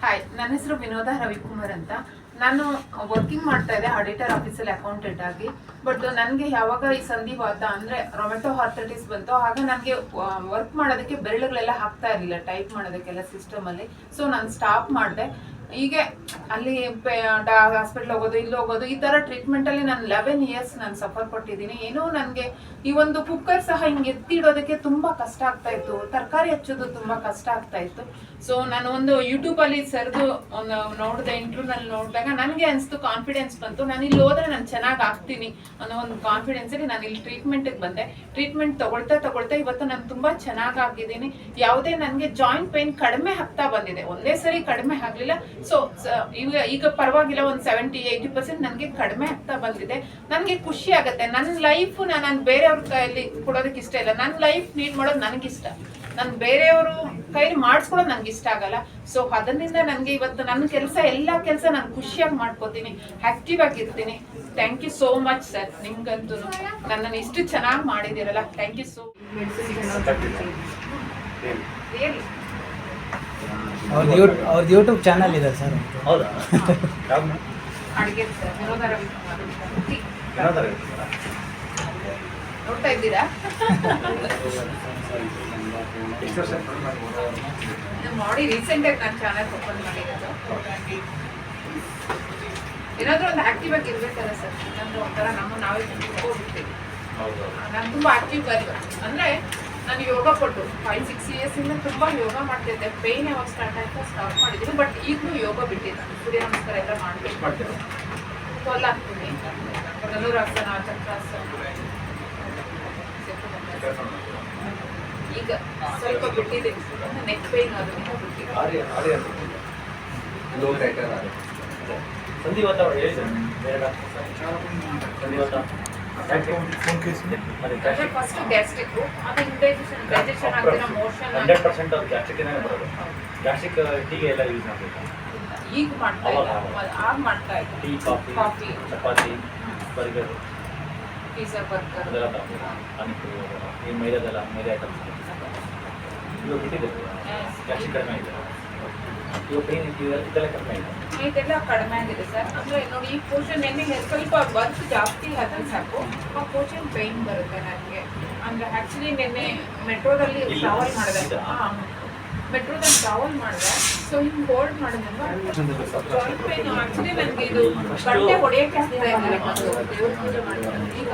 Hi, ನನ್ನ ಹೆಸರು ವಿನೋದ ರವಿಕುಮಾರ್ ಅಂತ. ನಾನು ವರ್ಕಿಂಗ್ ಮಾಡ್ತಾ ಇದ್ದೆ ಆಡಿಟರ್ ಆಫೀಸಲ್ಲಿ ಅಕೌಂಟೆಂಟ್ ಆಗಿ. ಬಟ್ ನನಗೆ ಯಾವಾಗ ಈ ಸಂಧಿವಾತ ಅಂದರೆ ರೊಮೆಟೊ ಆರ್ಥರೈಟಿಸ್ ಬಂತು, ಆಗ ನನಗೆ ವರ್ಕ್ ಮಾಡೋದಕ್ಕೆ ಬೆರಳುಗಳೆಲ್ಲ ಹಾಕ್ತಾ ಇರಲಿಲ್ಲ, ಟೈಪ್ ಮಾಡೋದಕ್ಕೆಲ್ಲ ಸಿಸ್ಟಮಲ್ಲಿ. ಸೊ ನಾನು ಸ್ಟಾಪ್ ಮಾಡಿದೆ. ಹೀಗೆ ಅಲ್ಲಿ ಹಾಸ್ಪಿಟ್ಲ್ ಹೋಗೋದು, ಇಲ್ಲಿ ಹೋಗೋದು, ಈ ಥರ ಟ್ರೀಟ್ಮೆಂಟಲ್ಲಿ ನಾನು 11 ಇಯರ್ಸ್ ನಾನು ಸಫರ್ ಪಟ್ಟಿದ್ದೀನಿ. ಏನೋ ನನಗೆ ಈ ಒಂದು ಕುಕ್ಕರ್ ಸಹ ಹಿಂಗೆ ಎತ್ತಿಡೋದಕ್ಕೆ ತುಂಬ ಕಷ್ಟ ಆಗ್ತಾ ಇತ್ತು, ತರಕಾರಿ ಹಚ್ಚೋದು ತುಂಬ ಕಷ್ಟ ಆಗ್ತಾ ಇತ್ತು. ಸೊ ನಾನು ಒಂದು ಯೂಟ್ಯೂಬಲ್ಲಿ ಸರ್ದು ಒಂದು ನೋಡಿದೆ, ಇಂಟರ್ವ್ಯೂನಲ್ಲಿ ನೋಡಿದಾಗ ನನಗೆ ಅನಿಸ್ತು, ಕಾನ್ಫಿಡೆನ್ಸ್ ಬಂತು, ನಾನು ಇಲ್ಲಿ ಹೋದ್ರೆ ನಾನು ಚೆನ್ನಾಗಿ ಆಗ್ತೀನಿ ಅನ್ನೋ ಒಂದು ಕಾನ್ಫಿಡೆನ್ಸಲ್ಲಿ ನಾನು ಇಲ್ಲಿ ಟ್ರೀಟ್ಮೆಂಟಿಗೆ ಬಂದೆ. ಟ್ರೀಟ್ಮೆಂಟ್ ತಗೊಳ್ತಾ ಇವತ್ತು ನಾನು ತುಂಬ ಚೆನ್ನಾಗಿದ್ದೀನಿ. ಯಾವುದೇ ನನಗೆ ಜಾಯಿಂಟ್ ಪೇನ್ ಕಡಿಮೆ ಆಗ್ತಾ ಬಂದಿದೆ, ಒಂದೇ ಸರಿ ಕಡಿಮೆ ಆಗಲಿಲ್ಲ. ಸೊ ಈಗ ಪರವಾಗಿಲ್ಲ, ಒಂದು 70-80% ನನಗೆ ಕಡಿಮೆ ಆಗ್ತಾ ಬಂದಿದೆ. ನನಗೆ ಖುಷಿ ಆಗುತ್ತೆ. ನನ್ನ ಲೈಫ್ ನಾನು ಬೇರೆಯವ್ರ ಕೈಯಲ್ಲಿ ಕೊಡೋದಕ್ಕೆ ಇಷ್ಟ ಇಲ್ಲ. ನನ್ನ ಲೈಫ್ ಲೀಡ್ ಮಾಡೋದು ನನಗಿಷ್ಟ. ನಾನು ಬೇರೆಯವರು ಕೈಲಿ ಮಾಡಿಸ್ಕೊಳ್ಳೋದು ನನಗೆ ಇಷ್ಟ ಆಗಲ್ಲ. ಸೊ ಅದರಿಂದ ನನಗೆ ಇವತ್ತು ನನ್ನ ಕೆಲಸ, ಎಲ್ಲ ಕೆಲಸ ನಾನು ಖುಷಿಯಾಗಿ ಮಾಡ್ಕೋತೀನಿ, ಆ್ಯಕ್ಟಿವ್ ಆಗಿರ್ತೀನಿ. Thank you so much sir. ನಿಮ್ಗಂತೂ ನನ್ನನ್ನು ಇಷ್ಟು ಚೆನ್ನಾಗಿ ಮಾಡಿದ್ದೀರಲ್ಲ, ಥ್ಯಾಂಕ್ ಯು ಸೋ ರಿಯಲಿ. ಅವ್ರದ್ದು ಯೂಟ್ಯೂಬ್ ಚಾನಲ್ ಇದೆ ಸರ್. ಹೌದಾ? ಅಡುಗೆ ಸರ್, ವಿನೋದ ರವಿಕುಮಾರ್ ನೋಡ್ತಾ ಇದ್ದೀರಾ? ಮಾಡಿ ರೀಸೆಂಟಾಗಿ ನಾನು ಚಾನಲ್ ಓಪನ್ ಮಾಡಿರೋದು. ಏನಾದರೂ ಒಂದು ಆಕ್ಟಿವ್ ಆಗಿ ಇರ್ಬೇಕಲ್ಲ ಸರ್, ಏನಾದರೂ ಒಂಥರ ನಾವೇ ತಿಳ್ಕೊಬಿಡ್ತೀವಿ. ನಾನು ತುಂಬ ಆಕ್ಟಿವ್ ಗರ್ಲ್. ಅಂದರೆ ನಾನು ಯೋಗ ಪಟ್ಟು 5-6 ಇಯರ್ಸಿಂದ ತುಂಬ ಯೋಗ ಮಾಡ್ತಿದ್ದೆ. ಪೇಯ್ನ್ ಯಾವಾಗ ಸ್ಟಾರ್ಟ್ ಆಯಿತು ಸ್ಟಾಪ್ ಮಾಡಿದ್ದೀನಿ. ಬಟ್ ಈಗಲೂ ಯೋಗ ಬಿಟ್ಟಿದ್ದೆ. ಸೂರ್ಯ ನಮಸ್ಕಾರ ಎಲ್ಲ ಮಾಡ್ತೀನಿ, ಫಾಲೋ ಆಗ್ತೀನಿ. ಧನುರಾಸನ, ಚಕ್ರಾಸನ. ಈಗ ಸ್ವಲ್ಪ ಬಿಟ್ಟಿದ್ದೀನಿ, ನೆಕ್ ಪೇಯ್ನ್ ಆದ್ರಿಂದ ಬಿಟ್ಟಿದ್ದೀನಿ. ಸಂಧಿವಾತ ಫಸ್ಟ್ ಗ್ಯಾಸ್ಟ್ರಿಕ್, ಅದು ಡೈಜೆಷನ್ ಆಗ್ತಿರೋ ಮೋಷನ್ 100% ಅದು ಗ್ಯಾಸ್ಟ್ರಿಕ್ ಬರೋದು. ಗ್ಯಾಸ್ಟ್ರಿಕ್ ಟೀಗೆ ಎಲ್ಲ ಯೂಸ್ ಮಾಡಬೇಕು. ಈಗ ಮಾಡ್ತಾ ಇಲ್ಲ, ಆಗ ಮಾಡ್ತಾ ಇದ್ದೆ. Tea, coffee, chapati, burger, pizza, burger ಅದೆಲ್ಲ ತಗೋಬೇಕು. ಪಾನಿಪುರಿ, ಈ ಮೈದೆ ಐಟಮ್ಸ್ ಇವಾಗ ಬಿಟ್ಟಿದೆ. ಗ್ಯಾಸ್ಟ್ರಿಕ್ ಕಡಿಮೆ ಆಗಿದೆ. ಇವಾಗ ಪೇನ್ ಇದೆಲ್ಲ ಕಡಿಮೆ ಆಗಿದೆ. ಇದೆಲ್ಲ ಕಡಿಮೆ ಆಗಿದೆ ಸರ್. ಅಂದರೆ ನೋಡಿ, ಈ ಪೋರ್ಷನ್ ಎಣ್ಣೆ ಸ್ವಲ್ಪ ವರ್ಕ್ ಜಾಸ್ತಿ ಆದ್ರೆ ಸಾಕು, ಆ ಪೋರ್ಷನ್ ಪೇಯ್ನ್ ಬರುತ್ತೆ ನನಗೆ. ಅಂದರೆ ಆ್ಯಕ್ಚುಲಿ ನಿನ್ನೆ ಮೆಟ್ರೋದಲ್ಲಿ ಟ್ರಾವೆಲ್ ಮಾಡಿದೆ. ಮೆಟ್ರೋದಲ್ಲಿ ಟ್ರಾವೆಲ್ ಮಾಡಿದೆ. ಸೊ ಹಿಂಗೆ ಹೋಲ್ಡ್ ಮಾಡಿದಾಗ ಜಾಯಿಂಟ್ ಪೇನ್. ಆ್ಯಕ್ಚುಲಿ ನನಗೆ ಇದು ಗಂಟೆ ಹೊಡೆಯೋಕ್ಕೆ ಆಗ್ತಾ ಇರಲಿಲ್ಲ. ದೇವ್ರ ಪೂಜೆ ಮಾಡಿದ್ರೆ ಈಗ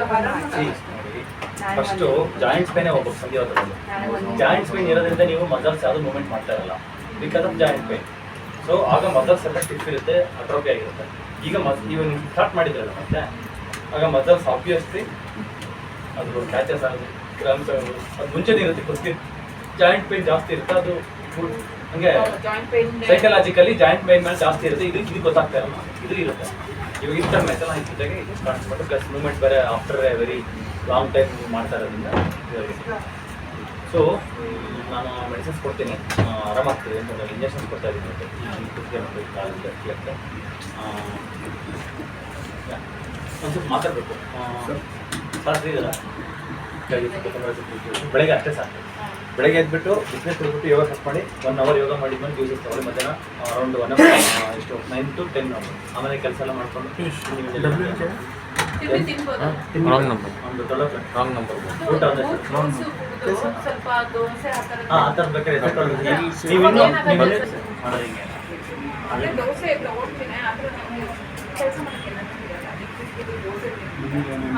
ಫಸ್ಟು ಜಾಯಿಂಟ್ಸ್ ಪೇನೇ ಹೋಗ್ಬೇಕು ಸಂಧಿವಾತದಲ್ಲಿ. ಜಾಯಿಂಟ್ಸ್ ಪೇನ್ ಇರೋದ್ರಿಂದ ನೀವು ಮಸಲ್ಸ್ ಯಾವುದು ಮೂವ್ಮೆಂಟ್ ಮಾಡ್ತಾ ಇರಲ್ಲ, because of joint pain. So ಆಗ ಮಸಲ್ಸ್ ಎಲ್ಲ ಸ್ಟಿಫ್ ಇರುತ್ತೆ, ಅಟ್ರೋಫಿ ಆಗಿರುತ್ತೆ. ಈಗ ನೀವು ಸ್ಟಾರ್ಟ್ ಮಾಡಿದ್ರಲ್ಲ ಮತ್ತೆ, ಆಗ ಮಸಲ್ಸ್ ಆಬ್ವಿಯಸ್ಲಿ ಅದು ಕ್ಯಾಚಸ್ ಆಗೋದು, ಕ್ರಮ್ಸ್ ಆಗೋದು, ಅದು ಮುಂಚೆನೇ ಇರುತ್ತೆ. ಕುಸ್ತಿ ಜಾಯಿಂಟ್ ಪೇನ್ ಜಾಸ್ತಿ ಇರುತ್ತೆ, ಅದು ಹಂಗೆ ಸೈಕಲಾಜಿಕಲಿ ಜಾಯಿಂಟ್ ಪೇನ್ ಮೇಲೆ ಜಾಸ್ತಿ ಇರುತ್ತೆ. ಇದು ಗೊತ್ತಾಗ್ತಾ ಇರಲ್ಲ, ಇದು ಇರುತ್ತೆ. ಇವಾಗ ಈ ಥರ ಮೆಸಲ್ ಹಾಕಿದ್ದಾಗೆ ಇದು ಸ್ಟಾರ್ಟ್ ಮಾಡಿ, ಪ್ಲಸ್ ಮೂವ್ಮೆಂಟ್ ಬೇರೆ ಆಫ್ಟರ್ ವೆರಿ ಲಾಂಗ್ ಟೈಮ್ ಮಾಡ್ತಾ ಇರೋದ್ರಿಂದ ಇದಾಗಿದೆ. ಸೊ ನಾನು ಮೆಡಿಸಿನ್ಸ್ ಕೊಡ್ತೀನಿ, ಆರಾಮಾಗ್ತದೆ ಅಂತ ಇಂಜೆಕ್ಷನ್ಸ್ ಕೊಡ್ತಾ ಇದ್ದೀನಿ. ಒಂದು ಸ್ವಲ್ಪ ಮಾತಾಡಬೇಕು ಸರ್. ಫ್ರೀ ಇದಲ್ಲ, ಬೆಳಗ್ಗೆ ಅಷ್ಟೇ ಸಾಕು. ಬೆಳಗ್ಗೆ ಎದ್ಬಿಟ್ಟು ಬಿಸ್ನೆಸ್ ಕೊಡ್ಬಿಟ್ಟು ಯೋಗ ಕಟ್ ಮಾಡಿ 1 hour ಯೋಗ ಮಾಡಿದ್ಮೇಲೆ ಜ್ಯೂಸಸ್ ತಗೊಳ್ಳಿ. ಮಧ್ಯಾಹ್ನ ಅರೌಂಡ್ 1 hour, ಎಷ್ಟು 9 to 10 ಆಮೇಲೆ ಕೆಲಸ ಎಲ್ಲ ಮಾಡ್ಕೊಂಡು ರಾಂಗ್ ನಂಬರ್ ಊಟ ಅಂದರೆ ಸ್ವಲ್ಪ ದೋಸೆ ಆ ಥರ ಬೇಕಾದ್ರೆ ನೀವು ದೋಸೆ ತಗೊಳ್ತೀನಿ. ಆದ್ರೆ ನನಗೆ ಕೆಲಸ ಮಾಡ್ತೀನಿ,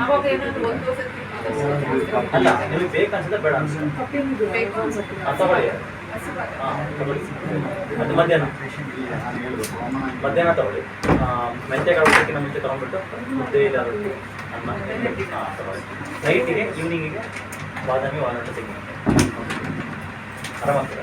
ಅವಾಗ ಏನಾದ್ರು ಒಂದು ದೋಸೆ ಅಲ್ಲ, ನಿಮಗೆ ಬೇಕನ್ಸಿದ್ರೆ ಬೇಡ ಅನ್ಸುತ್ತೆ ತಗೊಳ್ಳಿ. ಹಾಂ ತಗೊಳ್ಳಿ. ಅದು ಮಧ್ಯಾಹ್ನ ತಗೊಳ್ಳಿ. ಮೆಂತ್ಯಕಾಳು ಊಟಕ್ಕಿಂತ ಮುಂಚೆ ತೊಗೊಂಡ್ಬಿಟ್ಟು ಮುದ್ದೆ ಇಲ್ಲ ರೊಟ್ಟಿ ಅನ್ನ ತಗೊಳ್ಳಿ. ನೈಟಿಗೆ ಈವ್ನಿಂಗಿಗೆ ಬಾದಾಮಿ, ವಾಲ್ನಟ್ ತೆಗಿ, ಆರಾಮಾಗ್ತದೆ.